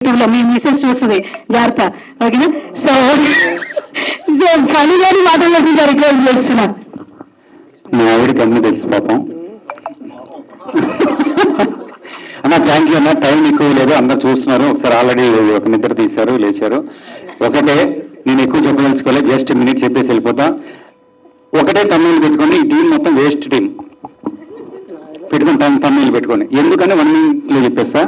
మీ Mrs చూస్తుంది జాగ్రత్త, ఓకేనా? సో ఫనీ గారి మాటల్లోకి రిక్వెస్ట్ చేస్తున్నా. మా ఆవిడకి అన్నీ తెలుసు పాపం. అన్న థ్యాంక్ యూ అన్న, టైం ఎక్కువ లేదు, అందరు చూస్తున్నారు. ఒకసారి ఆల్రెడీ ఒక నిద్ర తీశారు, లేచారు. ఒకటే, నేను ఎక్కువ చెప్పదలుచుకోలేదు, జస్ట్ మినిట్ చెప్పేసి వెళ్ళిపోతా. ఒకటే తమ్ముళ్ళు పెట్టుకోండి, ఈ టీం మొత్తం వేస్ట్ టీం పెట్టుకుని తమ్ముళ్ళు పెట్టుకోండి. ఎందుకని 1 minute చెప్పేస్తా.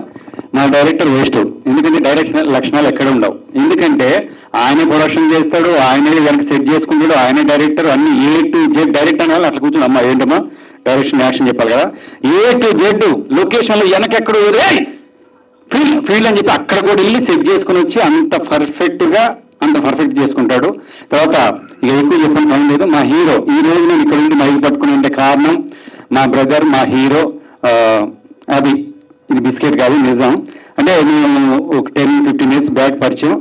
మా డైరెక్టర్ వేస్ట్, ఎందుకంటే డైరెక్షన్ లక్షణాలు ఎక్కడ ఉండవు. ఎందుకంటే ఆయనే ప్రొడక్షన్ చేస్తాడు, ఆయనే దానికి సెట్ చేసుకుంటాడు, ఆయనే డైరెక్టర్, అన్ని A to Z డైరెక్ట్ అనే వాళ్ళు అట్లా కూర్చొని అమ్మా ఏంటమ్మా డైరెక్షన్ యాక్షన్ చెప్పాలి కదా. A to Z లొకేషన్లో వెనకెక్కడ ఫీల్డ్ అని చెప్పి అక్కడ కూడా వెళ్ళి సెట్ చేసుకుని వచ్చి అంత పర్ఫెక్ట్ చేసుకుంటాడు. తర్వాత ఇక ఎక్కువ చెప్పడం టైం లేదు. మా హీరో ఈ రోజు నేను ఇక్కడ నుండి మైక్ పట్టుకుని ఉండే కారణం మా బ్రదర్, మా హీరో. అది ఇది బిస్కెట్ కాదు, నిజం. అంటే నేను ఒక 10-15 years బ్యాక్ పరిచయం.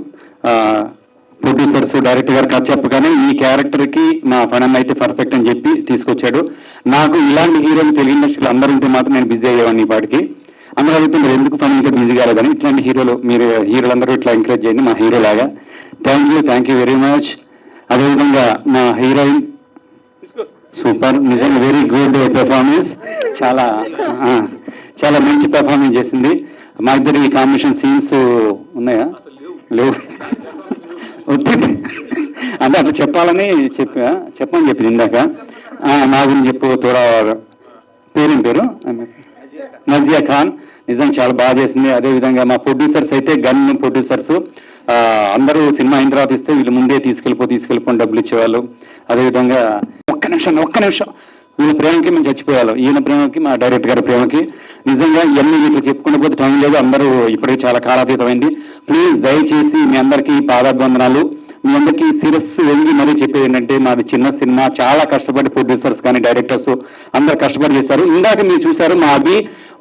ప్రొడ్యూసర్స్, డైరెక్టర్ గారు కథ చెప్పగానే ఈ క్యారెక్టర్కి మా ఫన్ అయితే పర్ఫెక్ట్ అని చెప్పి తీసుకొచ్చాడు. నాకు ఇలాంటి హీరోలు తెలుగు ఇండస్ట్రీలో అందరూ ఉంటే మాత్రం నేను బిజీ అయ్యేవాడిని. ఈ పాటికి అందరూ అడుగుతున్నారు ఎందుకు పని ఇంకా బిజీ కాలేదని. ఇట్లాంటి హీరోలు మీరు హీరోలందరూ ఇట్లా ఎంకరేజ్ చేయండి మా హీరో లాగా. Thank you very much. అదేవిధంగా మా హీరోయిన్ సూపర్, నిజంగా వెరీ గుడ్ పెర్ఫార్మెన్స్, చాలా మంచి పెర్ఫార్మెన్స్ చేసింది. మా ఇద్దరు కాంబినేషన్ సీన్స్ ఉన్నాయా? లేవు, అంటే అట్లా చెప్పాలని చెప్పని చెప్పింది ఇందాక. నా గురించి చెప్పు తోడా. పేరు నజియా ఖాన్, నిజంగా చాలా బాగా చేసింది. అదేవిధంగా మా ప్రొడ్యూసర్స్ అయితే గన్ ప్రొడ్యూసర్స్ అందరూ సినిమా అయిన తర్వాత ఇస్తే వీళ్ళు ముందే తీసుకెళ్ళిపోని డబ్బులు ఇచ్చేవాళ్ళు. అదేవిధంగా ఒక్క నిమిషం వీళ్ళ ప్రేమకి మేము చచ్చిపోయాలి. ఈయన ప్రేమకి, మా డైరెక్టర్ గారి ప్రేమకి. నిజంగా ఇవన్నీ ఇప్పుడు చెప్పుకునే పోతే టైం లేదు, అందరూ ఇప్పటికే చాలా కాలాతీతమైంది. ప్లీజ్ దయచేసి మీ అందరికీ పాదాభివందనాలు. మీ అందరికీ శిరస్సు వెళ్ళి మరీ చెప్పేది ఏంటంటే మాది చిన్న సినిమా, చాలా కష్టపడి ప్రొడ్యూసర్స్ కానీ డైరెక్టర్స్ అందరు కష్టపడి చేశారు. ఇందాక మీరు చూశారు మా అభి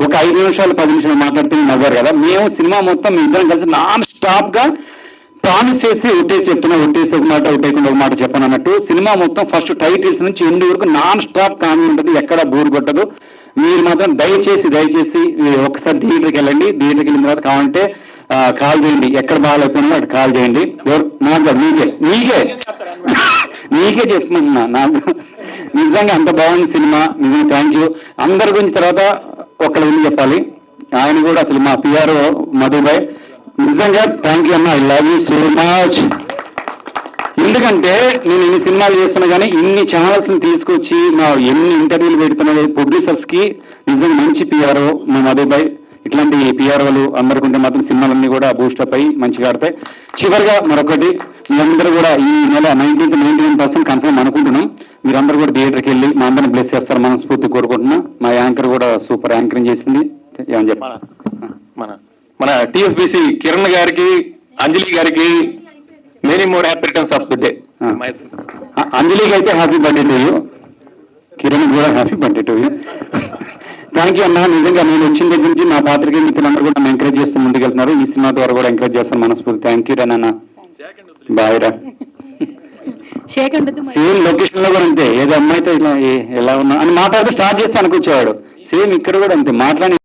ఒక 5 నిమిషాలు 10 నిమిషాలు మాట్లాడుతూ నవ్వారు కదా. మేము సినిమా మొత్తం మీ ఇద్దరం కలిసి నాన్ స్టాప్ గా ప్రామిస్ చేసి ఒట్టేసి ఒక మాట ఒట్టేయకుండా ఒక మాట చెప్పను అన్నట్టు సినిమా మొత్తం ఫస్ట్ టైటిల్స్ నుంచి ఎండ్ వరకు నాన్ స్టాప్ కామెడీ ఉంటుంది, ఎక్కడ బోర్ కొట్టదు. మీరు మాత్రం దయచేసి ఒకసారి థియేటర్కి వెళ్ళండి. థియేటర్కి వెళ్ళిన తర్వాత కావాలంటే కాల్ చేయండి, ఎక్కడ బాగాలేకపోయినా అక్కడ కాల్ చేయండి. నీకే చెప్తున్నా, నాకు నిజంగా అంత బాగుంది సినిమా. నిజంగా థ్యాంక్ యూ. అందరి గురించి తర్వాత ఒకళ్ళ గురించి చెప్పాలి. ఆయన కూడా అసలు మా పిఆర్ఓ మధుబాయ్, నిజంగా థ్యాంక్ యూ అన్న, I love you so much. ఎందుకంటే నేను ఇన్ని సినిమాలు చేస్తున్నా కానీ ఇన్ని ఛానల్స్ని తీసుకొచ్చి మా ఎన్ని ఇంటర్వ్యూలు పెడుతున్నా ప్రొడ్యూసర్స్కి నిజంగా మంచి పిఆర్ఓ మా మధుబాయ్. ఇట్లాంటి పిఆర్ఓలు అందరికీ ఉంటే మాత్రం సినిమాలన్నీ కూడా బూస్టప్ అయ్యి మంచిగా ఆడతాయి. చివరిగా మరొకటి, మీరందరూ కూడా ఈ నెల 99% కన్ఫర్మ్ అనుకుంటున్నాం. మీరందరూ కూడా థియేటర్కి వెళ్ళి మా అందరిని బ్లెస్ చేస్తారు మనస్ఫూర్తి కోరుకుంటున్నాం. మా యాంకర్ కూడా సూపర్ యాంకరింగ్ చేసింది. ఏమని చెప్పాలి, మన టిఎఫ్బిసి కిరణ్ గారికి, అంజలి గారికి many more happy returns of the day. అంజలికి అయితే happy birthday to you, Kiran కూడా happy birthday to you. Thank you అన్న. నిజంగా నేను వచ్చిన దగ్గర నుంచి మా పాత్రికేయులు మిత్రులందరూ కూడా ఎంకరేజ్ చేస్తూ ముందుకెళ్తున్నారు. ఈ సినిమా ద్వారా కూడా ఎంకరేజ్ చేస్తాను మనస్ఫూర్తి. థ్యాంక్ యూ రా నాన్న, బాయ్ రా. సేమ్ లొకేషన్ లో కూడా అంతే, ఏదో అమ్మాయితో ఇలా ఎలా ఉన్నా అని మాట్లాడితే స్టార్ట్ చేస్తే అనుకొచ్చేవాడు. సేమ్ ఇక్కడ కూడా అంతే మాట్లాడి